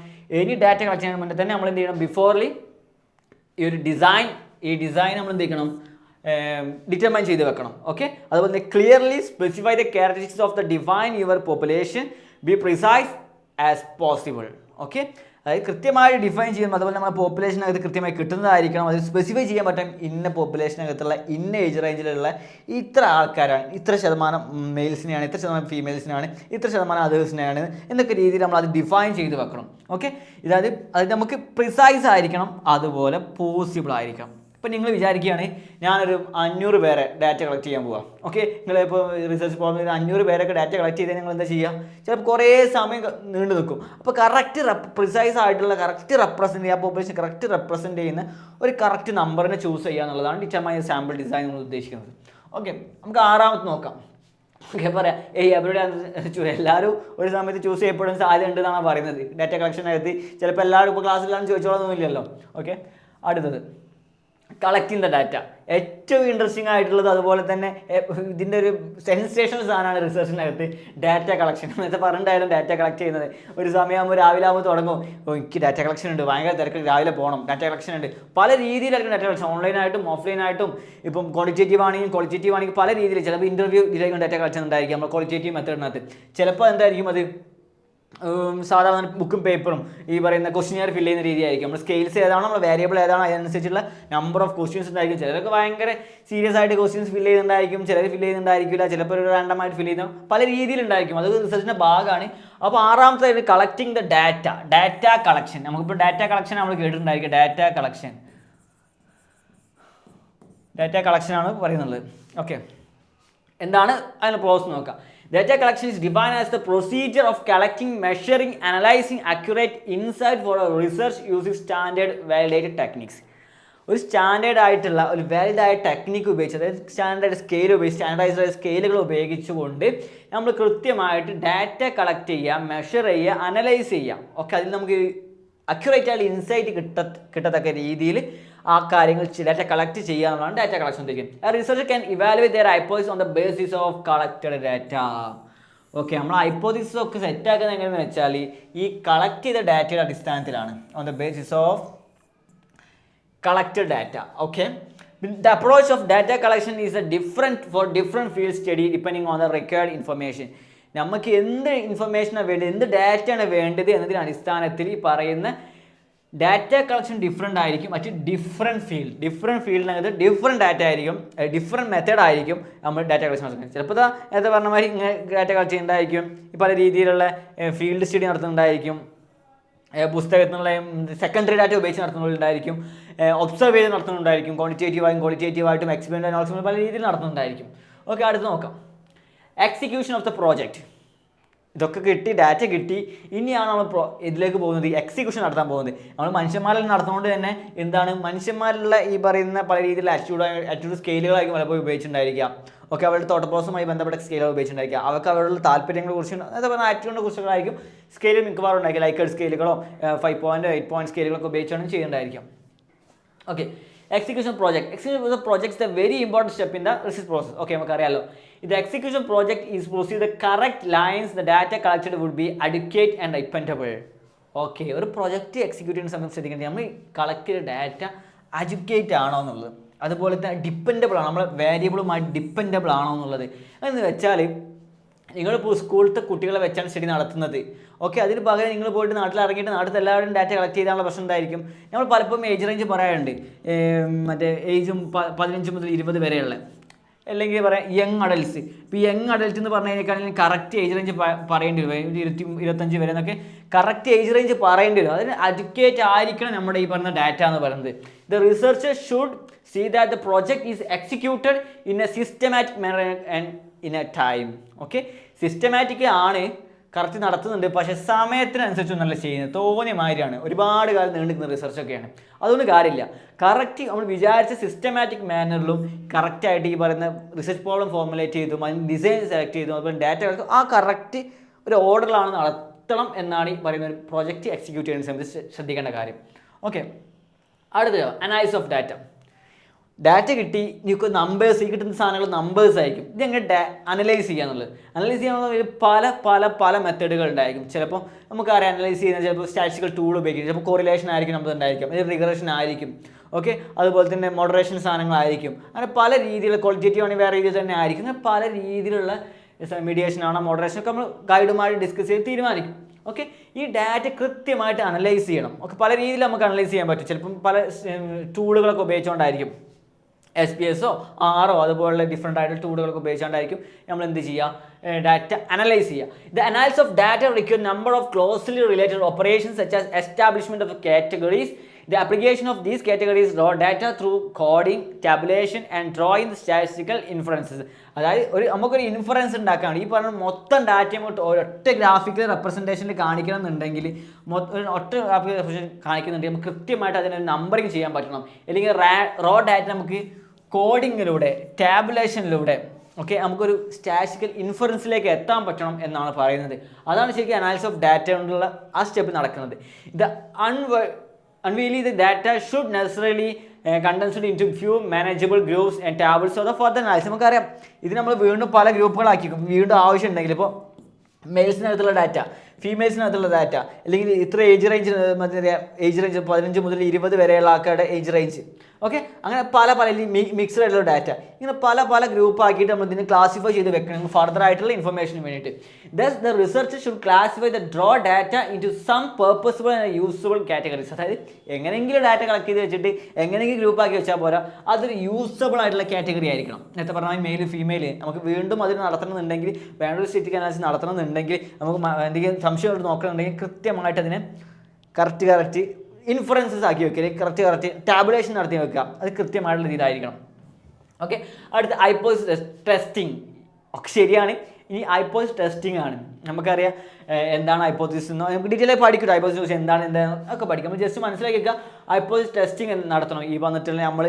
ഇനി ഡാറ്റ കളക്ട് ചെയ്യാൻ മുന്നേ തന്നെ നമ്മൾ എന്ത് ചെയ്യണം, ബിഫോർലി ഈ ഡിസൈൻ നമ്മൾ എന്ത് ചെയ്യണം, ഡിറ്റർമൈൻ ചെയ്ത് വെക്കണം. ഓക്കെ, അതുപോലെ തന്നെ clearly specify the characteristics of the define your population, B precise as possible. Okay, അതായത് കൃത്യമായി ഡിഫൈൻ ചെയ്യുമ്പോൾ, അതുപോലെ നമ്മുടെ പോപ്പുലേഷനകത്ത് കൃത്യമായി കിട്ടുന്നതായിരിക്കണം. അത് സ്പെസിഫൈ ചെയ്യാൻ പറ്റും, ഇന്ന പോപ്പുലേഷനകത്തുള്ള ഇന്ന ഏജ് റേഞ്ചിലുള്ള ഇത്ര ആൾക്കാരാണ്, ഇത്ര ശതമാനം മെയിൽസിനെയാണ്, ഇത്ര ശതമാനം ഫീമെയിൽസിനാണ്, ഇത്ര ശതമാനം അതേഴ്സിനെയാണ് എന്നൊക്കെ രീതിയിൽ നമ്മൾ അത് ഡിഫൈൻ ചെയ്ത് വെക്കണം. ഓക്കെ, അത് നമുക്ക് പ്രിസൈസ് ആയിരിക്കണം, അതുപോലെ പോസിബിൾ ആയിരിക്കണം. ഇപ്പം നിങ്ങൾ വിചാരിക്കുകയാണ് ഞാനൊരു 500 പേരെ ഡാറ്റ കളക്ട് ചെയ്യാൻ പോവാം. ഓക്കെ, നിങ്ങളിപ്പോൾ റിസർച്ച് പ്രോബ്ലം 500 പേരൊക്കെ ഡാറ്റ കളക്ട് ചെയ്താൽ നിങ്ങൾ എന്താ ചെയ്യുക, ചിലപ്പോൾ കുറേ സമയം നീണ്ടു നിൽക്കും. അപ്പോൾ പ്രിസൈസ് ആയിട്ടുള്ള റെപ്രസെൻറ്റ് ചെയ്യുക, പോപ്പുലേഷൻ റെപ്രസെൻറ്റ് ചെയ്യുന്ന ഒരു കറക്റ്റ് നമ്പറിനെ ചൂസ് ചെയ്യുക എന്നുള്ളതാണ് ഡിറ്റർമൈൻ സാമ്പിൾ ഡിസൈൻ നമ്മൾ ഉദ്ദേശിക്കുന്നത്. ഓക്കെ, നമുക്ക് 6ാമത്തെ നോക്കാം. ഓക്കെ, പറയാം, എവിടെ എല്ലാവരും ഒരു സമയത്ത് ചൂസ് ചെയ്യപ്പെടുന്ന സാധ്യത ഉണ്ടെന്നാണ് പറയുന്നത്. ഡാറ്റ കളക്ഷനകത്ത് ചിലപ്പോൾ എല്ലാവരും ഇപ്പോൾ ക്ലാസ്സിലാണ് ചോദിച്ചോളൊന്നുമില്ലല്ലോ. ഓക്കെ, അടുത്തത് കളക്ടിങ് ദ ഡാറ്റ. ഏറ്റവും ഇൻട്രസ്റ്റിംഗ് ആയിട്ടുള്ളത്, അതുപോലെ തന്നെ ഇതിൻ്റെ ഒരു സെൻസേഷണൽ സാധനമാണ് റിസർച്ചിനകത്ത് ഡാറ്റ കളക്ഷൻ. എന്നത്തെ പറഞ്ഞിട്ടായാലും ഡാറ്റ കളക്ട് ചെയ്യുന്നത് ഒരു സമയമാകുമ്പോൾ രാവിലെ ആകുമ്പോൾ തുടങ്ങും, എനിക്ക് ഡാറ്റ കളക്ഷൻ ഉണ്ട്, ഭയങ്കര തിരക്ക്, രാവിലെ പോകണം, ഡാറ്റ കളക്ഷൻ ഉണ്ട്. പല രീതിയിലായിരിക്കും ഡാറ്റ കളക്ഷൻ, ഓൺലൈനായിട്ടും ഓഫ്ലൈനായിട്ടും. ഇപ്പം ക്വാളിറ്റേറ്റീവ് ആണെങ്കിൽ പല രീതിയിൽ, ചിലപ്പോൾ ഇൻ്റർവ്യൂ ഇതിലേക്കും ഡാറ്റ കളക്ഷൻ ഉണ്ടായിരിക്കും നമ്മൾ ക്വാളിറ്റേറ്റീവ് മെത്തേഡിനകത്ത്. ചിലപ്പോൾ എന്തായിരിക്കും, അത് സാധാരണ ബുക്കും പേപ്പറും ഈ പറയുന്ന ക്വസ്റ്റ്യൻ ഫില്ല് ചെയ്യുന്ന രീതിയായിരിക്കും. നമ്മൾ സ്കെയിൽസ് ഏതാണോ, നമ്മൾ വേരിയബിൾ ഏതാണോ അതിനനുസരിച്ചുള്ള നമ്പർ ഓഫ് ക്വസ്റ്റ്യൻസ് ഉണ്ടായിരിക്കും. ചിലർക്ക് ഭയങ്കര സീരിയസ് ആയിട്ട് ക്വസ്റ്റ്യൻസ് ഫില്ല് ചെയ്യുന്നുണ്ടായിരിക്കും, ചിലർ ഫില്ല് ചെയ്യുന്നുണ്ടായിരിക്കില്ല, ചിലപ്പോൾ ഒരു റാൻഡമായിട്ട് ഫില്ല് ചെയ്യുന്ന പല രീതിയിലുണ്ടായിരിക്കും. അത് റിസർച്ചിൻ്റെ ഭാഗമാണ്. അപ്പോൾ 6ാമത്തെ കളക്ടിങ് ദ ഡാറ്റ കളക്ഷൻ. നമുക്കിപ്പോൾ ഡാറ്റ കളക്ഷൻ നമ്മൾ കേട്ടിട്ടുണ്ടായിരിക്കും. ഡാറ്റ കളക്ഷനാണ് പറയുന്നത്. ഓക്കെ, എന്താണ് അതിന് പ്രോസസ് നോക്കാം. Data collection is defined as the procedure of collecting, measuring, analyzing accurate insight for a research using standard validated techniques. ഒരു സ്റ്റാൻഡേർഡ് ആയിട്ടുള്ള ഒരു വാലിഡായ ടെക്നിക്ക് ഉപയോഗിച്ച്, അതായത് സ്റ്റാൻഡേർഡ് സ്കെയിൽ ഉപയോഗിച്ച്, സ്റ്റാൻഡർഡൈസ്ഡ് സ്കെയിലുകൾ ഉപയോഗിച്ചുകൊണ്ട് നമ്മൾ കൃത്യമായിട്ട് ഡാറ്റ കളക്ട് ചെയ്യുക, മെഷർ ചെയ്യുക, അനലൈസ് ചെയ്യുക. ഓക്കെ, അതിൽ നമുക്ക് അക്യുറേറ്റ് ആയിട്ട് ഇൻസൈറ്റ് കിട്ടത്തക്ക രീതിയിൽ ആ കാര്യങ്ങൾ ഡാറ്റ കളക്ട് ചെയ്യുക എന്നുള്ളതാണ് ഡാറ്റ കളക്ഷൻ ഉദ്ദേശിക്കുന്നത്. Research can evaluate their hypothesis on the basis of collected data. Okay, നമ്മൾ ഹൈപ്പോസിസ് ഒക്കെ സെറ്റ് ആക്കുന്നത് എങ്ങനെയെന്ന് വെച്ചാൽ ഈ കളക്ട് ചെയ്ത ഡാറ്റയുടെ അടിസ്ഥാനത്തിലാണ്, on the basis of collected data. Okay, the approach of data collection is a different for different field study depending on the required information. നമുക്ക് എന്ത് ഇൻഫർമേഷനാണ് വേണ്ടത്, എന്ത് ഡാറ്റയാണ് വേണ്ടത് എന്നതിൻ്റെ അടിസ്ഥാനത്തിൽ ഈ പറയുന്ന ഡാറ്റ കളക്ഷൻ ഡിഫറെൻ്റ് ആയിരിക്കും. മറ്റ് ഡിഫറെൻറ്റ് ഫീൽഡിനകത്ത് ഡിഫറെൻറ്റ് ഡാറ്റ ആയിരിക്കും, ഡിഫറെൻറ്റ് മെത്തേഡ് ആയിരിക്കും നമ്മൾ ഡാറ്റ കളക്ഷൻ നടത്തുന്നത്. ചിലപ്പോൾ നേരത്തെ പറഞ്ഞ മാതിരി ഇങ്ങനെ ഡാറ്റ കളക്ട് ചെയ്യുന്നുണ്ടായിരിക്കും, പല രീതിയിലുള്ള ഫീൽഡ് സ്റ്റഡി നടത്തുന്നുണ്ടായിരിക്കും, പുസ്തകത്തിനുള്ള സെക്കൻഡറി ഡാറ്റ ഉപയോഗിച്ച് നടത്തുന്നുണ്ടായിരിക്കും, ഒബ്സർവ് ചെയ്ത് നടത്തുന്നുണ്ടായിരിക്കും, ക്വാളിറ്റേറ്റീവായിട്ടും എക്സ്പെരിമെൻ്റ് അനാലിസിസ് പല രീതിയിൽ നടത്തുന്നുണ്ടായിരിക്കും. ഓക്കെ, അടുത്ത് നോക്കാം. Execution of the project. ഇതൊക്കെ കിട്ടി, ഡാറ്റ കിട്ടി, ഇനിയാണ് നമ്മൾ ഇതിലേക്ക് പോകുന്നത്, എക്സിക്യൂഷൻ നടത്താൻ പോകുന്നത്. നമ്മൾ മനുഷ്യന്മാരിൽ നടത്തുന്നതുകൊണ്ട് തന്നെ എന്താണ്, മനുഷ്യന്മാരിലുള്ള ഈ പറയുന്ന പല രീതിയിലുള്ള ആറ്റിറ്റ്യൂഡ് സ്കെയിലുകളായിരിക്കും പലപ്പോഴും ഉപയോഗിച്ചിട്ടുണ്ടായിരിക്കുക. ഓക്കെ, അവരുടെ തോട്ട് പ്രോസസ്സുമായി ബന്ധപ്പെട്ട സ്കെയിലുകൾ ഉപയോഗിച്ചിട്ടുണ്ടായിരിക്കുക. അവർക്ക് അവരുടെ താല്പര്യങ്ങളെ കുറിച്ച്, അതേപോലെ ആറ്റിറ്റ്യൂഡിനെ കുറിച്ചുള്ളതായിരിക്കും സ്കെയിൽ മിക്കവാറും ഉണ്ടായിരിക്കും. ലൈക്കേഡ് സ്കെയിലുകളോ 5 പോയിന്റ് 8 പോയിന്റ് സ്കെയിലുകളൊക്കെ ഉപയോഗിച്ചാണ് ചെയ്യുന്നുണ്ടായിരിക്കും. Okay, execution project. Execution of the project is a very important step in the research process. Okay, നമുക്കറിയാലോ, the execution project is proceed the correct lines, the data collected would be adequate and dependable. Okay, ഒരു project execute ചെയ്യുന്ന സമയത്ത് ശ്രദ്ധിക്കേണ്ടത് നമ്മൾ collect ചെയ്ത data adequate ആണോ എന്നുള്ളത്, അതുപോലെ തന്നെ ഡിപ്പെൻഡബിൾ ആണോ, നമ്മൾ വേരിയബിളുമായി ഡിപ്പെൻഡബിൾ ആണോ എന്നുള്ളത്. എന്ന് വെച്ചാൽ നിങ്ങളിപ്പോൾ സ്കൂളിലത്തെ കുട്ടികളെ വെച്ചാണ് സ്റ്റഡി നടത്തുന്നത്. ഓക്കെ, അതിന് പകരം നിങ്ങൾ പോയിട്ട് നാട്ടിൽ ഇറങ്ങിയിട്ട് നാട്ടിൽ എല്ലാവരും ഡാറ്റ കളക്ട് ചെയ്താലുള്ള പ്രശ്നം എന്തായിരിക്കും, നമ്മൾ പലപ്പോഴും ഏജ് റേഞ്ച് പറയാറുണ്ട്, മറ്റേ ഏജും 15 മുതൽ 20 വരെയുള്ള, അല്ലെങ്കിൽ പറയാം യങ് അഡൽട്സ്. ഇപ്പോൾ യങ് അഡൽറ്റ് എന്ന് പറഞ്ഞു കഴിഞ്ഞാൽ കറക്റ്റ് ഏജ് റേഞ്ച് പറയേണ്ടി വരും, 25 വരെ എന്നൊക്കെ കറക്റ്റ് ഏജ് റേഞ്ച് പറയേണ്ടി വരും. അതിന് അഡ്യൂക്കേറ്റ് ആയിരിക്കണം നമ്മുടെ ഈ പറഞ്ഞ ഡാറ്റ എന്ന് പറയുന്നത്. The researcher should see that the project is executed in a systematic manner and in a time. Okay, systematic ആണ്, കറക്റ്റ് നടത്തുന്നുണ്ട്, പക്ഷേ സമയത്തിനനുസരിച്ചൊന്നല്ല ചെയ്യുന്നത്, തോന്നിയ മാതിരിയാണ്, ഒരുപാട് കാലം നീണ്ടിരിക്കുന്ന റിസർച്ചൊക്കെയാണ്. അതുകൊണ്ട് കാര്യമില്ല. കറക്റ്റ് നമ്മൾ വിചാരിച്ച സിസ്റ്റമാറ്റിക് മാനറിലും കറക്റ്റായിട്ട് ഈ പറയുന്ന റിസർച്ച് പ്രോബ്ലം ഫോർമുലേറ്റ് ചെയ്തു, അതിന് ഡിസൈൻ സെലക്ട് ചെയ്തു, അതുപോലെ ഡാറ്റ കളക്ട്, ആ കറക്റ്റ് ഒരു ഓർഡറിലാണ് നടത്തണം എന്നാണ് ഈ പറയുന്ന ഒരു പ്രോജക്റ്റ് എക്സിക്യൂട്ട് ചെയ്യുന്ന സമയത്ത് ശ്രദ്ധിക്കേണ്ട കാര്യം. ഓക്കെ, അടുത്തത് അനാലിസിസ് ഓഫ് ഡാറ്റ. ഡാറ്റ കിട്ടി, നിങ്ങൾക്ക് നമ്പേഴ്സ്, ഈ കിട്ടുന്ന സാധനങ്ങൾ നമ്പേഴ്സ് ആയിരിക്കും. ഇതെങ്ങനെ അനലൈസ് ചെയ്യാന്നുള്ളത്, അനലൈസ് ചെയ്യാനുള്ള പല പല പല മെത്തേഡുകൾ ഉണ്ടായിരിക്കും. ചിലപ്പോൾ നമുക്കറിയാം അനലൈസ് ചെയ്യുന്നത് ചിലപ്പോൾ സ്റ്റാറ്റിസ്റ്റിക്കൽ ടൂൾ ഉപയോഗിക്കും, ചിലപ്പോൾ കോറിലേഷൻ ആയിരിക്കും നമുക്ക് ഉണ്ടായിരിക്കും, റിഗ്രഷൻ ആയിരിക്കും. ഓക്കെ, അതുപോലെ തന്നെ മോഡറേഷൻ സാധനങ്ങളായിരിക്കും. അങ്ങനെ പല രീതിയിലുള്ള ക്വാളിറ്റേറ്റീവ് ആണെങ്കിൽ വേറെ രീതിയിൽ തന്നെ ആയിരിക്കും. അങ്ങനെ പല രീതിയിലുള്ള മീഡിയേഷൻ ആണോ മോഡറേഷൻ ഒക്കെ നമ്മൾ ഗൈഡുമായിട്ട് ഡിസ്കസ് ചെയ്ത് തീരുമാനിക്കും. ഓക്കെ, ഈ ഡാറ്റ കൃത്യമായിട്ട് അനലൈസ് ചെയ്യണം. ഓക്കെ, പല രീതിയിൽ നമുക്ക് അനലൈസ് ചെയ്യാൻ പറ്റും. ചിലപ്പം പല ടൂളുകളൊക്കെ ഉപയോഗിച്ചുകൊണ്ടായിരിക്കും, SPS-ഓ RO അതുപോലുള്ള ഡിഫറെൻ്റ് ആയിട്ടുള്ള ടൂളുകളൊക്കെ ഉപയോഗിച്ചുകൊണ്ടായിരിക്കും നമ്മൾ എന്ത് ചെയ്യുക, ഡാറ്റ അനലൈസ് ചെയ്യുക. The analysis of data require number of closely related operations such as establishment of categories, the application of these categories raw data through coding, tabulation and drawing the statistical inferences. അതായത് നമുക്കൊരു inference ഉണ്ടാക്കുകയാണ്, ഈ പറഞ്ഞ മൊത്തം ഡാറ്റയും ഒറ്റ graphical റെപ്രസെൻറ്റേഷനിൽ കാണിക്കണം എന്നുണ്ടെങ്കിൽ, ഒറ്റ ഗ്രാഫിക്കൽ റെപ്രസെൻറ്റേഷൻ കാണിക്കുന്നുണ്ടെങ്കിൽ നമുക്ക് കൃത്യമായിട്ട് അതിനൊരു നമ്പറിങ് ചെയ്യാൻ പറ്റണം. അല്ലെങ്കിൽ റോ ഡാറ്റ നമുക്ക് കോഡിങ്ങിലൂടെ, ടാബുലേഷനിലൂടെ ഓക്കെ നമുക്കൊരു സ്റ്റാറ്റിസ്റ്റിക്കൽ ഇൻഫറൻസിലേക്ക് എത്താൻ പറ്റണം എന്നാണ് പറയുന്നത്. അതാണ് ശരിക്കും അനാലിസിസ് ഓഫ് ഡാറ്റ കൊണ്ടുള്ള ആ സ്റ്റെപ്പ് നടക്കുന്നത്. ഇത് unveil the data should necessarily condensed into few manageable groups and tables for the further analysis. നമുക്കറിയാം ഇത് നമ്മൾ വീണ്ടും പല ഗ്രൂപ്പുകളാക്കിക്കും, വീണ്ടും ആവശ്യമുണ്ടെങ്കിൽ. ഇപ്പോൾ മെയിൽസിനകത്തുള്ള ഡാറ്റ, ഫീമെയിൽസിനകത്തുള്ള ഡാറ്റ, അല്ലെങ്കിൽ ഇത്ര ഏജ് റേഞ്ച്, ഏജ് റേഞ്ച് 15 മുതൽ 20 വരെയുള്ള ആൾക്കാരുടെ ഏജ് റേഞ്ച്. ഓക്കെ, അങ്ങനെ പല പല മിക്സ്ഡ് ആയിട്ടുള്ള ഡാറ്റ, ഇങ്ങനെ പല പല ഗ്രൂപ്പ് ആക്കിയിട്ട് നമ്മൾ ഇതിനെ ക്ലാസിഫൈ ചെയ്ത് വെക്കണം ഫർദർ ആയിട്ടുള്ള ഇൻഫർമേഷന് വേണ്ടിയിട്ട്. Thus the research should classify the raw data into some purposeful and useful categories. അതായത് എങ്ങനെയെങ്കിലും ഡാറ്റ കളക്ട് ചെയ്ത് വെച്ചിട്ട് എങ്ങനെയെങ്കിലും ഗ്രൂപ്പ് ആക്കി വെച്ചാൽ പോരാ, അതൊരു യൂസബിൾ ആയിട്ടുള്ള കാറ്റഗറി ആയിരിക്കണം. നേരത്തെ പറഞ്ഞാൽ മെയിൽ ഫീമെയിൽ നമുക്ക് വീണ്ടും അതിന് നടത്തണമെന്നുണ്ടെങ്കിൽ, വേണ്ടൊരു സ്റ്റാറ്റിസ്റ്റിക്കൽ അനാലിസിസ് നടത്തണമെന്നുണ്ടെങ്കിൽ, നമുക്ക് എന്തെങ്കിലും സംശയം നോക്കണമെന്നുണ്ടെങ്കിൽ കൃത്യമായിട്ട് അതിനെ കറക്റ്റ് ഇൻഫറൻസസ് ആക്കി വെക്കുക, കറക്റ്റ് ടാബുലേഷൻ നടത്തി വെക്കുക. അത് കൃത്യമായിട്ടുള്ള രീതിയിലായിരിക്കണം. ഓക്കെ, അടുത്ത ഹൈപ്പോത്തസിസ് ടെസ്റ്റിംഗ്. ഒക്കെ ശരിയാണ്. ഇനി ഹൈപ്പോത്തസിസ് ടെസ്റ്റിംഗ് ആണ്. നമുക്കറിയാം എന്താണ് ഹൈപ്പോത്തസിസ് എന്ന്, നമുക്ക് ഡീറ്റെയിൽ ആയി പഠിക്കും. ഹൈപ്പോത്തസിസ് എന്താണെന്ന് ഒക്കെ പഠിക്കാം. നമ്മൾ ജസ്റ്റ് മനസ്സിലാക്കി വെക്കുക, ഹൈപ്പോത്തസിസ് ടെസ്റ്റിംഗ് നടത്തണം. ഈ വന്നിട്ടുള്ള നമ്മൾ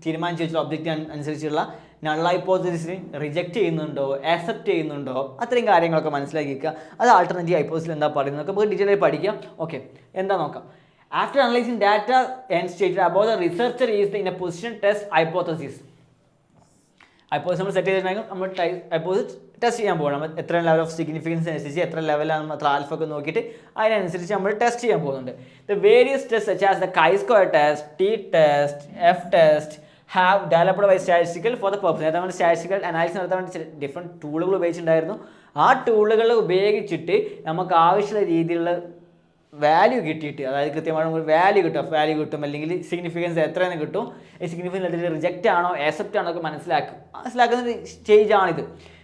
തീരുമാനിച്ചു വെച്ചുള്ള ഒബ്ജക്റ്റ് അനുസരിച്ചുള്ള നൾ ഹൈപ്പോത്തസിസിന് റിജക്റ്റ് ചെയ്യുന്നുണ്ടോ, ആക്സെപ്റ്റ് ചെയ്യുന്നുണ്ടോ, അത്രയും കാര്യങ്ങളൊക്കെ മനസ്സിലാക്കി വെക്കുക. അത് ആൾട്ടർനേറ്റീവ് ഹൈപ്പോത്തസിസിൽ എന്താ പറയുന്നത് നമുക്ക് ഡീറ്റെയിൽ ആയി പഠിക്കാം. ഓക്കെ, എന്താ നോക്കാം. After analysing data and stated about the researcher is in A position test hypothesis. Hypothesis നമ്മൾ സെറ്റ് ചെയ്തിട്ടുണ്ടെങ്കിൽ നമ്മൾ ഹൈപ്പോത്തസിസ് ടെസ്റ്റ് ചെയ്യാൻ പോകണം. നമ്മൾ എത്ര ലെവൽ ഓഫ് സിഗ്നിഫിക്കൻസ് അനുസരിച്ച്, എത്ര ലെവലാണ് അത്ര ആൽഫ ഒക്കെ നോക്കിയിട്ട് അതിനനുസരിച്ച് നമ്മൾ ടെസ്റ്റ് ചെയ്യാൻ പോകുന്നുണ്ട്. The various test such as the chi-square test, T-ടെസ്റ്റ്, F-ടെസ്റ്റ് have developed by statistical for the purpose. നേരത്തെ നമ്മൾ സ്റ്റാറ്റിസ്റ്റിക്കൽ അനാലിസിസ് നടത്താൻ വേണ്ടി ഡിഫറെൻറ്റ് ടൂളുകൾ ഉപയോഗിച്ചിട്ടുണ്ടായിരുന്നു. ആ ടൂളുകൾ ഉപയോഗിച്ചിട്ട് നമുക്ക് ആവശ്യമുള്ള രീതിയിലുള്ള വാല്യൂ കിട്ടിയിട്ട്, അതായത് കൃത്യമായി നമുക്ക് വാല്യൂ കിട്ടും, അല്ലെങ്കിൽ സിഗ്നിഫിക്കൻസ് എത്രയെന്ന് കിട്ടും, ഈ സിഗ്നിഫിക്കൻസ് അതിൽ റിജക്റ്റ് ആണോ ആക്സെപ്റ്റ് ആണോ ഒക്കെ മനസ്സിലാക്കുന്ന സ്റ്റേജ് ആണിത്.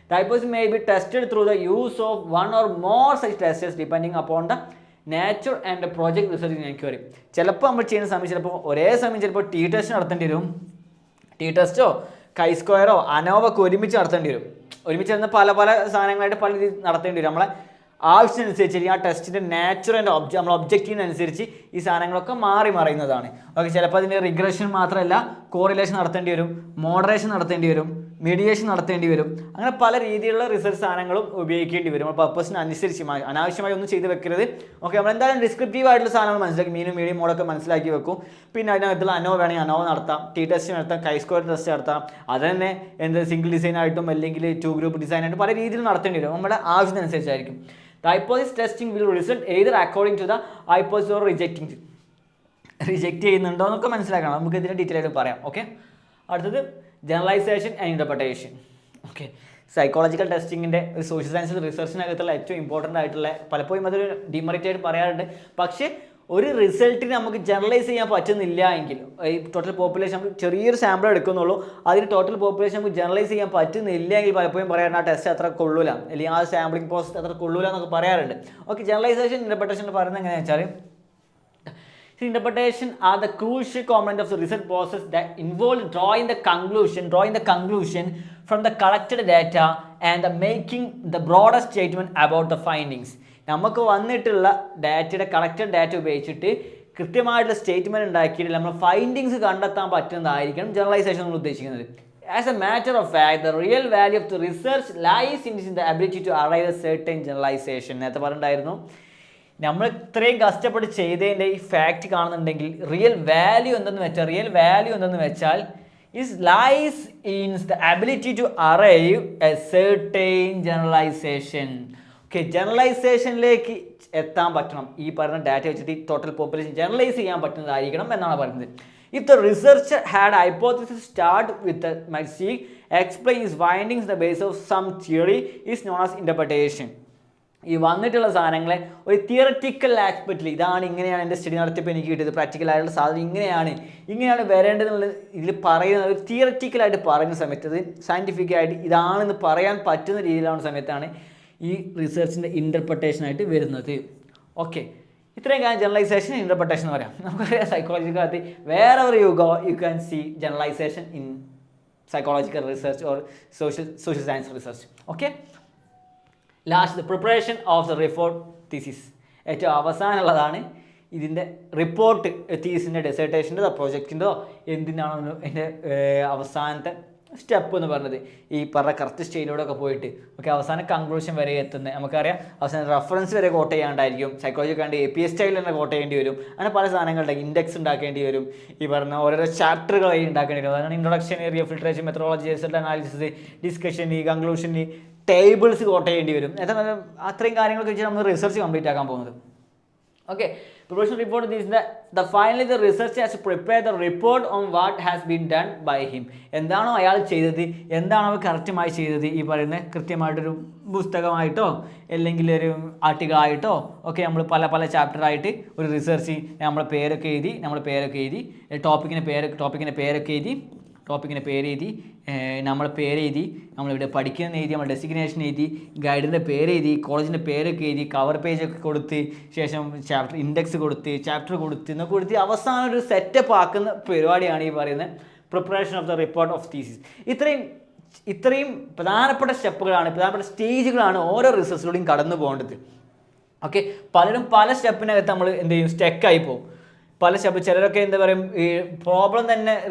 The hypothesis may be tested through the use of one or more such tests depending upon the natural and project research enquiry. ചിലപ്പോൾ നമ്മൾ ചെയ്യുന്ന സമയം ചിലപ്പോൾ ഒരേ സമയം ചിലപ്പോൾ ടി ടെസ്റ്റ് നടത്തേണ്ടി വരും. ടി ടെസ്റ്റോ കൈ സ്ക്വയറോ അനോവൊക്കെ ഒരുമിച്ച് നടത്തേണ്ടി വരും. ഒരുമിച്ച് വരുന്ന പല പല സാധനങ്ങളായിട്ട് പല രീതിയിൽ നടത്തേണ്ടി വരും. നമ്മളെ ആവശ്യത്തിനനുസരിച്ച് ആ ടെസ്റ്റിൻ്റെ നാച്ചുറൽ നമ്മൾ ഒബ്ജക്റ്റീവിനനുസരിച്ച് ഈ സാധനങ്ങളൊക്കെ മാറി മറിയുന്നതാണ്. ഓക്കെ, ചിലപ്പോൾ അതിൻ്റെ റിഗ്രഷൻ മാത്രമല്ല കോറിലേഷൻ നടത്തേണ്ടി വരും, മോഡറേഷൻ നടത്തേണ്ടി വരും, മീഡിയേഷൻ നടത്തേണ്ടി വരും. അങ്ങനെ പല രീതിയിലുള്ള റിസർച്ച് സാധനങ്ങളും ഉപയോഗിക്കേണ്ടി വരും. നമ്മൾ പർപ്പസിനനുസരിച്ച് അനാവശ്യമായി ഒന്നും ചെയ്ത് വെക്കരുത്. ഓക്കെ, നമ്മൾ എന്തായാലും ഡിസ്ക്രിപ്റ്റീവ് ആയിട്ടുള്ള സാധനങ്ങൾ മനസ്സിലാക്കി മീനും മീഡിയം മോഡൊക്കെ മനസ്സിലാക്കി വെക്കും. പിന്നെ അതിനകത്തുള്ള അനോ വേണമെങ്കിൽ അനോ നടത്താം, ടി ടെസ്റ്റ് നടത്താം, കൈ സ്ക്വയർ ടെസ്റ്റ് നടത്താം. അത് തന്നെ എന്ത് സിംഗിൾ ഡിസൈൻ ആയിട്ടും അല്ലെങ്കിൽ 2 ഗ്രൂപ്പ് ഡിസൈൻ ആയിട്ടും പല രീതിയിൽ നടത്തേണ്ടി വരും. നമ്മുടെ ആവശ്യത്തിനനുസരിച്ചായിരിക്കും. The hypothesis testing will result either according to the hypothesis or rejecting it. Reject ചെയ്യുന്നുണ്ടോ എന്നൊക്കെ മനസ്സിലാക്കണം. നമുക്ക് ഇതിൻ്റെ ഡീറ്റെയിൽ ആയിട്ട് പറയാം. ഓക്കെ, അടുത്തത് generalization and interpretation. Okay, psychological ടെസ്റ്റിങ്ങിൻ്റെ ഒരു സോഷ്യൽ സയൻസ് റിസർച്ചിനകത്തുള്ള ഏറ്റവും ഇമ്പോർട്ടൻ്റ് ആയിട്ടുള്ള, പലപ്പോഴും അതൊരു ഡിമെറിറ്റ് ആയിട്ട് പറയാറുണ്ട്. പക്ഷേ ഒരു റിസൾട്ടിന് നമുക്ക് ജനറലൈസ് ചെയ്യാൻ പറ്റുന്നില്ല എങ്കിൽ, ഈ ടോട്ടൽ പോപ്പുലേഷൻ നമുക്ക് ചെറിയൊരു സാമ്പിൾ എടുക്കുന്നുള്ളൂ, അതിന് ടോട്ടൽ പോപ്പുലേഷൻ നമുക്ക് ജനറലൈസ് ചെയ്യാൻ പറ്റുന്നില്ല എങ്കിൽ പലപ്പോഴും പറയാറുണ്ട് ആ ടെസ്റ്റ് അത്ര കൊള്ളൂല, അല്ലെങ്കിൽ ആ സാമ്പിളിംഗ് പ്രോസസ് അത്ര കൊള്ളൂല എന്നൊക്കെ പറയാറുണ്ട്. ഓക്കെ, ജനറലൈസേഷൻ ഇൻ്റർപ്രിട്ടേഷൻ പറയുന്നത് എങ്ങനെയാണെന്ന് വെച്ചാൽ, interpretation are the crucial component of the research process that involve drawing the conclusion from the collected data and making the broader statement about the findings. നമുക്ക് വന്നിട്ടുള്ള ഡാറ്റയുടെ കളക്റ്റഡ് ഡാറ്റ ഉപയോഗിച്ചിട്ട് കൃത്യമായിട്ടുള്ള statement ഉണ്ടാക്കിയിട്ട് നമ്മൾ ഫൈൻഡിങ്സ് കണ്ടെത്താൻ പറ്റുന്നതായിരിക്കണം ജനറലൈസേഷൻ നമ്മൾ ഉദ്ദേശിക്കുന്നത്. As a matter of fact the real value of the research lies in the ability to arrive a certain generalisation. നേരത്തെ പറഞ്ഞിട്ടുണ്ടായിരുന്നു, നമ്മൾ ഇത്രയും കഷ്ടപ്പെട്ട് ചെയ്തതിൻ്റെ ഈ ഫാക്റ്റ് കാണുന്നുണ്ടെങ്കിൽ റിയൽ വാല്യൂ എന്തെന്ന് വെച്ചാൽ is lies in the ability to arrive a certain generalization. Okay, ജനറലൈസേഷനിലേക്ക് എത്താൻ പറ്റണം. ഈ പറയുന്ന ഡാറ്റ വെച്ചിട്ട് ഈ ടോട്ടൽ പോപ്പുലേഷൻ ജനറലൈസ് ചെയ്യാൻ പറ്റുന്നതായിരിക്കണം എന്നാണ് പറയുന്നത്. If the researcher had a hypothesis start with a might seek explain his findings the basis of some theory is known as interpretation. ഈ വന്നിട്ടുള്ള സാധനങ്ങളെ ഒരു തിയററ്റിക്കൽ ആസ്പെക്റ്റിൽ ഇതാണ്, ഇങ്ങനെയാണ് എൻ്റെ സ്റ്റഡി നടത്തിയപ്പോൾ എനിക്ക് കിട്ടിയത്, പ്രാക്ടിക്കലായിട്ടുള്ള സാധനം ഇങ്ങനെയാണ് വരേണ്ടതെന്നുള്ള ഇതിൽ പറയുന്ന ഒരു തിയററ്റിക്കലായിട്ട് പറയുന്ന സമയത്ത് അത് സയൻറ്റിഫിക്കായിട്ട് ഇതാണെന്ന് പറയാൻ പറ്റുന്ന രീതിയിലാവുന്ന സമയത്താണ് ഈ റിസർച്ചിൻ്റെ ഇൻ്റർപ്രിട്ടേഷനായിട്ട് വരുന്നത്. ഓക്കെ, ഇത്രയും കാര്യം ജനറലൈസേഷൻ ഇൻ്റർപ്രിട്ടേഷൻ എന്ന് പറയാം. നമുക്കറിയാം സൈക്കോളജിക്കകത്ത് വേറെ ഒരു you can see generalisation in psychological research or social science research. Okay, last the preparation of the report thesis. ഏറ്റവും അവസാനമുള്ളതാണ് ഇതിൻ്റെ റിപ്പോർട്ട്, തീസിൻ്റെ ഡെസേർട്ടേഷൻ്റെതോ പ്രൊജക്റ്റിൻ്റെതോ എന്തിനാണോ എൻ്റെ അവസാനത്തെ സ്റ്റെപ്പ് എന്ന് പറഞ്ഞത്. ഈ പറഞ്ഞ കറക്റ്റ് സ്റ്റേജിലൂടെ ഒക്കെ പോയിട്ട് ഓക്കെ അവസാനം കൺക്ലൂഷൻ വരെ എത്തുന്നത്. നമുക്കറിയാം അവസാനം റെഫറൻസ് വരെ കോട്ട് ചെയ്യാണ്ടായിരിക്കും. സൈക്കോളജി കണ്ട് APA സ്റ്റൈലിൽ തന്നെ കോട്ട് ചെയ്യേണ്ടി വരും. അങ്ങനെ പല സാധനങ്ങളുടെ ഇൻഡെക്സ് ഉണ്ടാക്കേണ്ടി വരും. ഈ പറഞ്ഞ ഓരോരോ ചാപ്റ്ററുകളായി ഉണ്ടാക്കേണ്ടി വരും. അതാണ് ഇൻട്രൊഡക്ഷൻ, റിഫിൽട്രേഷൻ, methodology, result analysis, discussion, conclusion, tables quote ചെയ്യേണ്ടി വരും. അത്രയും കാര്യങ്ങളൊക്കെ വെച്ച് നമ്മൾ റിസർച്ച് കംപ്ലീറ്റ് ആക്കാൻ പോകുന്നത്. Okay, preparation report is the finally the researcher has to prepare the report on what has been done by him. എന്താണോ അയാൾ ചെയ്തത്, എന്താണോ അവർ കറക്റ്റുമായി ചെയ്തത്, ഈ പറയുന്ന കൃത്യമായിട്ടൊരു പുസ്തകമായിട്ടോ അല്ലെങ്കിൽ ഒരു ആർട്ടിക്കിളായിട്ടോ ഒക്കെ നമ്മൾ പല ചാപ്റ്ററായിട്ട് ഒരു റിസർച്ച് നമ്മളെ പേരൊക്കെ എഴുതി ടോപ്പിക്കിൻ്റെ പേര് എഴുതി നമ്മളെ പേര് എഴുതി, നമ്മളിവിടെ പഠിക്കുന്ന എഴുതി, നമ്മൾ ഡെസിഗ്നേഷൻ എഴുതി, ഗൈഡിൻ്റെ പേര് എഴുതി, കോളേജിൻ്റെ പേരൊക്കെ എഴുതി, കവർ പേജൊക്കെ കൊടുത്ത്, ശേഷം ചാപ്റ്റർ ഇൻഡെക്സ് കൊടുത്ത്, ചാപ്റ്റർ കൊടുത്ത് അവസാനം ഒരു സെറ്റപ്പ് ആക്കുന്ന പരിപാടിയാണ് ഈ പറയുന്നത് preparation of the report of thesis. ഇത്രയും പ്രധാനപ്പെട്ട സ്റ്റേജുകളാണ് ഓരോ റിസർച്ചിലൂടെയും കടന്നു പോകേണ്ടത്. ഓക്കെ, പലരും പല സ്റ്റെപ്പിനകത്ത് നമ്മൾ എന്ത് ചെയ്യും, സ്റ്റെക്കായി പോകും. പല സ്റ്റെപ്പ് ചിലരൊക്കെ എന്താ പറയും, ഈ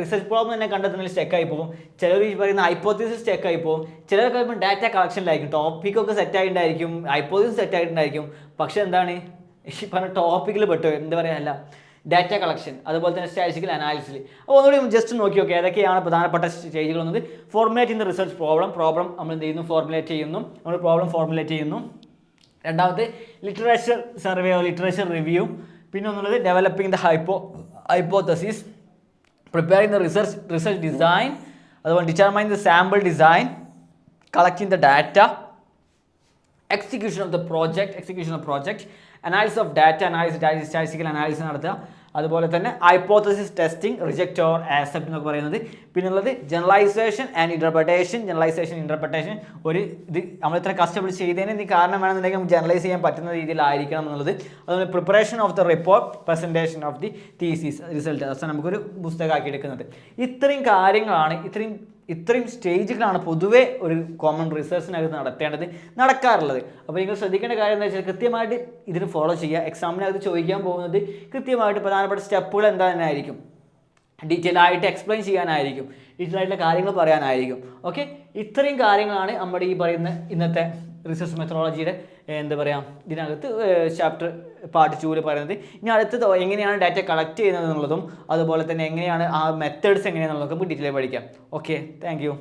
റിസർച്ച് പ്രോബ്ലം തന്നെ കണ്ടെത്തുന്നതിൽ സ്റ്റെക്കായി പോകും. ചിലർ ഈ പറയുന്ന ഹൈപ്പോത്തസിസ് സ്റ്റെക്കായി പോകും. ചിലരൊക്കെ ഇപ്പോൾ ഡാറ്റ കളക്ഷനിലായിരിക്കും, ടോപ്പിക്കൊക്കെ സെറ്റായിട്ടുണ്ടായിരിക്കും, ഹൈപ്പോത്തസിസ് സെറ്റായിട്ടുണ്ടായിരിക്കും. പക്ഷേ എന്താണ് ഈ പറഞ്ഞ ടോപ്പിക്കിൽ പെട്ടു എന്താ പറയുക ഡാറ്റ കളക്ഷൻ, അതുപോലെ തന്നെ സ്റ്റാറ്റിസ്റ്റിക്കൽ അനാലിസിൽ. അപ്പോൾ ഒന്നുകൂടി ജസ്റ്റ് നോക്കി നോക്കി ഏതൊക്കെയാണ് പ്രധാനപ്പെട്ട സ്റ്റേജുകൾ എന്നത്. Formulate in the research problem നമ്മൾ എന്ത് ചെയ്യുന്നു, ഫോർമുലേറ്റ് ചെയ്യുന്നു. രണ്ടാമത് literature survey or literature review. പിന്നെ ഒന്നുള്ളത് developing the hypothesis, preparing the research design, അതുപോലെ determine the sample design, collecting the data, execution of project, analysis of data, statistical analysis നടത്തുക. അതുപോലെ തന്നെ hypothesis testing, reject or accept എന്നൊക്കെ പറയുന്നത്. പിന്നുള്ളത് generalization and interpretation. Generalization interpretation ഒരു ഇത് നമ്മൾ ഇത്ര കഷ്ടപ്പെട്ട് ചെയ്തതിന് നീ കാരണം വേണമെന്നുണ്ടെങ്കിൽ നമുക്ക് ജനറലൈസ് ചെയ്യാൻ പറ്റുന്ന രീതിയിലായിരിക്കണം എന്നുള്ളത്. അതുപോലെ preparation of the report, presentation of the thesis, result, അവസാനം നമുക്കൊരു പുസ്തകമാക്കി എടുക്കുന്നത്. ഇത്രയും കാര്യങ്ങളാണ്, ഇത്രയും സ്റ്റേജുകളാണ് പൊതുവേ ഒരു കോമൺ റിസർച്ചിനകത്ത് നടക്കാറുള്ളത്. അപ്പോൾ നിങ്ങൾ ശ്രദ്ധിക്കേണ്ട കാര്യം എന്താ വെച്ചാൽ കൃത്യമായിട്ട് ഇതിന് ഫോളോ ചെയ്യുക. എക്സാമിനകത്ത് ചോദിക്കാൻ പോകുന്നത് കൃത്യമായിട്ട് പ്രധാനപ്പെട്ട സ്റ്റെപ്പുകൾ എന്താ തന്നെ ആയിരിക്കും, ഡീറ്റെയിൽ ആയിട്ട് എക്സ്പ്ലെയിൻ ചെയ്യാനായിരിക്കും, ഡീറ്റെയിൽ ആയിട്ടുള്ള കാര്യങ്ങൾ പറയാനായിരിക്കും. ഓക്കെ, ഇത്രയും കാര്യങ്ങളാണ് നമ്മുടെ ഈ പറയുന്ന ഇന്നത്തെ റിസർച്ച് മെത്തഡോളജിയുടെ എന്താ പറയുക ഇതിനകത്ത് ചാപ്റ്റർ പാർട്ട് 2 പറയുന്നത്. ഇനി അടുത്തത് എങ്ങനെയാണ് ഡാറ്റ കളക്ട് ചെയ്യുന്നത് എന്നുള്ളതും അതുപോലെ തന്നെ എങ്ങനെയാണ് ആ മെത്തേഡ്സ് എങ്ങനെയാണെന്നുള്ളതൊക്കെ നമുക്ക് ഡീറ്റെയിൽ പഠിക്കാം. Okay, thank you.